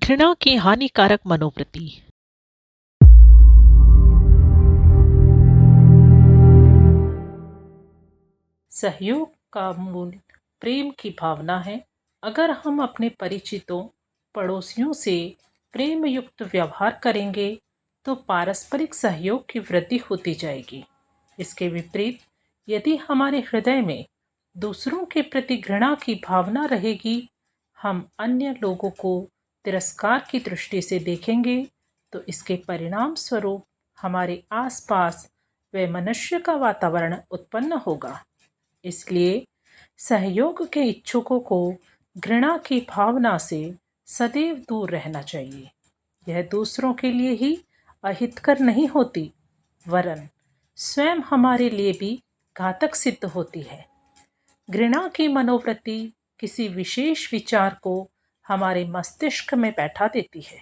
घृणा की हानिकारक मनोवृत्ति। सहयोग का मूल प्रेम की भावना है। अगर हम अपने परिचितों, पड़ोसियों से प्रेम युक्त व्यवहार करेंगे तो पारस्परिक सहयोग की वृद्धि होती जाएगी। इसके विपरीत, यदि हमारे हृदय में दूसरों के प्रति घृणा की भावना रहेगी, हम अन्य लोगों को तिरस्कार की दृष्टि से देखेंगे, तो इसके परिणाम स्वरूप हमारे आसपास व मनुष्य का वातावरण उत्पन्न होगा। इसलिए सहयोग के इच्छुकों को घृणा की भावना से सदैव दूर रहना चाहिए। यह दूसरों के लिए ही अहितकर नहीं होती, वरन स्वयं हमारे लिए भी घातक सिद्ध होती है। घृणा की मनोवृत्ति किसी विशेष विचार को हमारे मस्तिष्क में बैठा देती है।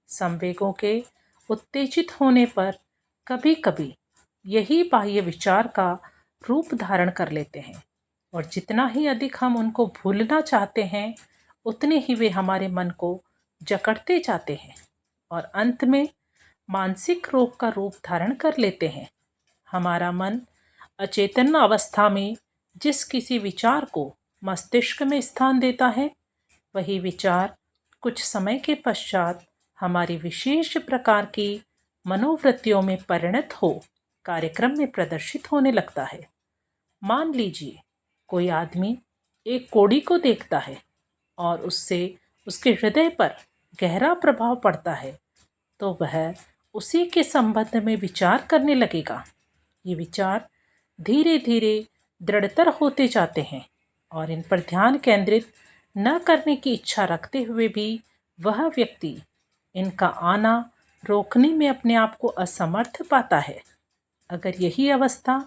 संवेगों के उत्तेजित होने पर कभी कभी यही बाह्य विचार का रूप धारण कर लेते हैं, और जितना ही अधिक हम उनको भूलना चाहते हैं, उतने ही वे हमारे मन को जकड़ते जाते हैं और अंत में मानसिक रोग का रूप धारण कर लेते हैं। हमारा मन अचेतन अवस्था में जिस किसी विचार को मस्तिष्क में स्थान देता है, वही विचार कुछ समय के पश्चात हमारी विशेष प्रकार की मनोवृत्तियों में परिणत हो कार्यक्रम में प्रदर्शित होने लगता है। मान लीजिए कोई आदमी एक कोड़ी को देखता है और उससे उसके हृदय पर गहरा प्रभाव पड़ता है, तो वह उसी के संबंध में विचार करने लगेगा। ये विचार धीरे धीरे दृढ़तर होते जाते हैं और इन पर ध्यान केंद्रित न करने की इच्छा रखते हुए भी वह व्यक्ति इनका आना रोकने में अपने आप को असमर्थ पाता है। अगर यही अवस्था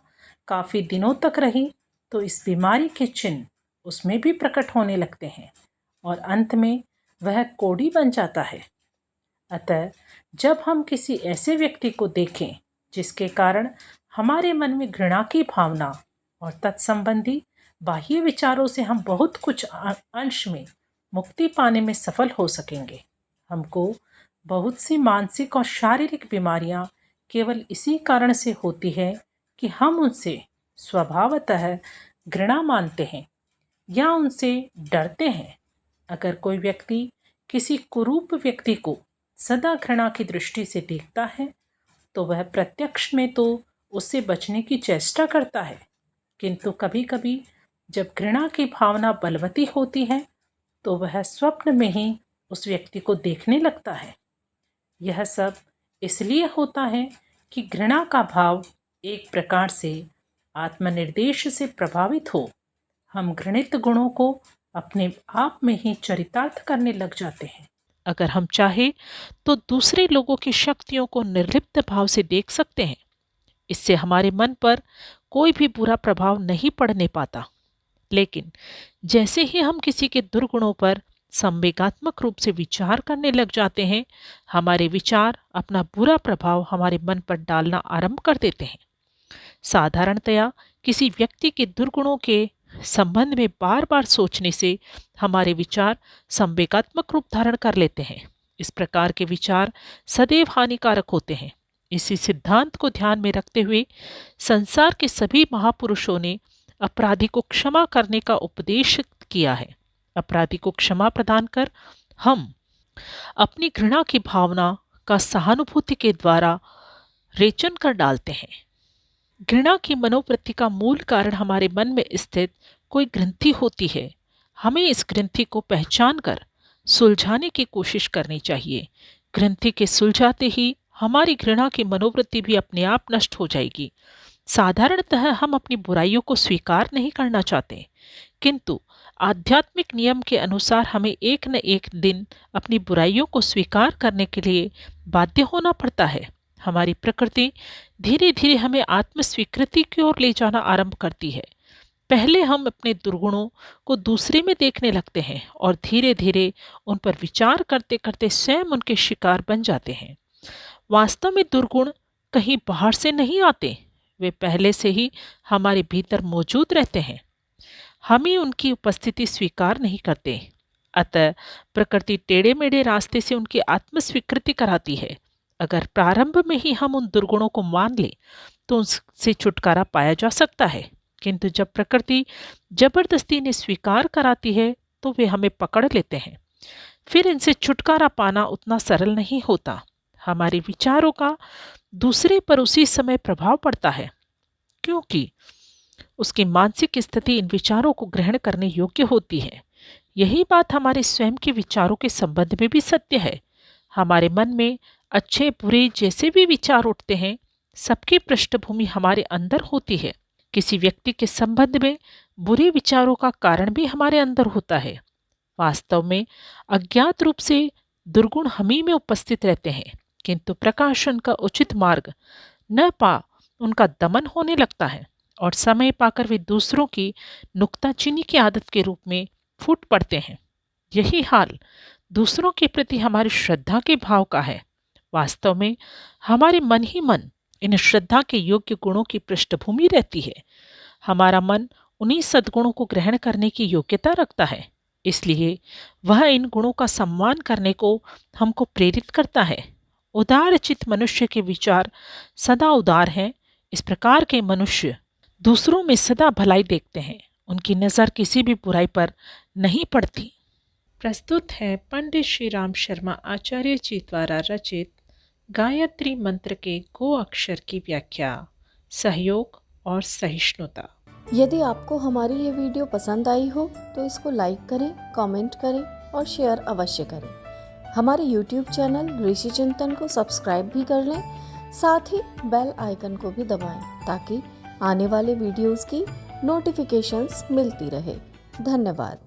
काफ़ी दिनों तक रही तो इस बीमारी के चिन्ह उसमें भी प्रकट होने लगते हैं और अंत में वह कोढ़ी बन जाता है। अतः जब हम किसी ऐसे व्यक्ति को देखें जिसके कारण हमारे मन में घृणा की भावना और तत्संबंधी बाह्य विचारों से हम बहुत कुछ अंश में मुक्ति पाने में सफल हो सकेंगे। हमको बहुत सी मानसिक और शारीरिक बीमारियां केवल इसी कारण से होती है कि हम उनसे स्वभावतः घृणा मानते हैं या उनसे डरते हैं। अगर कोई व्यक्ति किसी कुरूप व्यक्ति को सदा घृणा की दृष्टि से देखता है, तो वह प्रत्यक्ष में तो उससे बचने की चेष्टा करता है, किंतु कभी कभी जब घृणा की भावना बलवती होती है तो वह स्वप्न में ही उस व्यक्ति को देखने लगता है। यह सब इसलिए होता है कि घृणा का भाव एक प्रकार से आत्मनिर्देश से प्रभावित हो। हम घृणित गुणों को अपने आप में ही चरितार्थ करने लग जाते हैं। अगर हम चाहे तो दूसरे लोगों की शक्तियों को निर्लिप्त भाव से देख सकते हैं। इससे हमारे मन पर कोई भी बुरा प्रभाव नहीं पड़ने पाता। लेकिन जैसे ही हम किसी के दुर्गुणों पर संवेगात्मक रूप से विचार करने लग जाते हैं, हमारे विचार अपना बुरा प्रभाव हमारे मन पर डालना आरंभ कर देते हैं। साधारणतया किसी व्यक्ति के दुर्गुणों के संबंध में बार बार सोचने से हमारे विचार संवेगात्मक रूप धारण कर लेते हैं। इस प्रकार के विचार सदैव हानिकारक होते हैं। इसी सिद्धांत को ध्यान में रखते हुए संसार के सभी महापुरुषों ने अपराधी को क्षमा करने का उपदेश किया है। अपराधी को क्षमा प्रदान कर हम अपनी घृणा की भावना का सहानुभूति के द्वारा रेचन कर डालते हैं। घृणा की मनोवृत्ति का मूल कारण हमारे मन में स्थित कोई ग्रंथि होती है। हमें इस ग्रंथि को पहचान कर सुलझाने की कोशिश करनी चाहिए। ग्रंथि के सुलझाते ही हमारी घृणा की मनोवृत्ति भी अपने आप नष्ट हो जाएगी। साधारणतः हम अपनी बुराइयों को स्वीकार नहीं करना चाहते, किंतु आध्यात्मिक नियम के अनुसार हमें एक न एक दिन अपनी बुराइयों को स्वीकार करने के लिए बाध्य होना पड़ता है। हमारी प्रकृति धीरे धीरे हमें आत्मस्वीकृति की ओर ले जाना आरंभ करती है। पहले हम अपने दुर्गुणों को दूसरे में देखने लगते हैं और धीरे धीरे उन पर विचार करते करते स्वयं उनके शिकार बन जाते हैं। वास्तव में दुर्गुण कहीं बाहर से नहीं आते, वे पहले से ही हमारे भीतर मौजूद रहते हैं। हम ही उनकी उपस्थिति स्वीकार नहीं करते। अतः प्रकृति टेढ़े मेढ़े रास्ते से उनकी आत्मस्वीकृति कराती है। अगर प्रारंभ में ही हम उन दुर्गुणों को मान लें तो उनसे छुटकारा पाया जा सकता है, किंतु जब प्रकृति जबरदस्ती इन्हें स्वीकार कराती है तो वे हमें पकड़ लेते हैं। फिर इनसे छुटकारा पाना उतना सरल नहीं होता। हमारे विचारों का दूसरे पर उसी समय प्रभाव पड़ता है, क्योंकि उसकी मानसिक स्थिति इन विचारों को ग्रहण करने योग्य होती है। यही बात हमारे स्वयं के विचारों के संबंध में भी सत्य है। हमारे मन में अच्छे बुरे जैसे भी विचार उठते हैं, सबकी पृष्ठभूमि हमारे अंदर होती है। किसी व्यक्ति के संबंध में बुरे विचारों का कारण भी हमारे अंदर होता है। वास्तव में अज्ञात रूप से दुर्गुण हम ही में उपस्थित रहते हैं, किंतु प्रकाशन का उचित मार्ग न पा उनका दमन होने लगता है और समय पाकर वे दूसरों की नुक्ताचीनी की आदत के रूप में फूट पड़ते हैं। यही हाल दूसरों के प्रति हमारी श्रद्धा के भाव का है। वास्तव में हमारे मन ही मन इन श्रद्धा के योग्य गुणों की पृष्ठभूमि रहती है। हमारा मन उन्हीं सद्गुणों को ग्रहण करने की योग्यता रखता है, इसलिए वह इन गुणों का सम्मान करने को हमको प्रेरित करता है। उदार चित्त मनुष्य के विचार सदा उदार हैं। इस प्रकार के मनुष्य दूसरों में सदा भलाई देखते हैं, उनकी नज़र किसी भी बुराई पर नहीं पड़ती। प्रस्तुत है पंडित श्री राम शर्मा आचार्य जी द्वारा रचित गायत्री मंत्र के गो अक्षर की व्याख्या, सहयोग और सहिष्णुता। यदि आपको हमारी ये वीडियो पसंद आई हो तो इसको लाइक करें, कमेंट करें और शेयर अवश्य करें। हमारे YouTube चैनल ऋषि चिंतन को सब्सक्राइब भी कर लें, साथ ही बेल आइकन को भी दबाएं ताकि आने वाले वीडियोस की नोटिफिकेशंस मिलती रहे। धन्यवाद।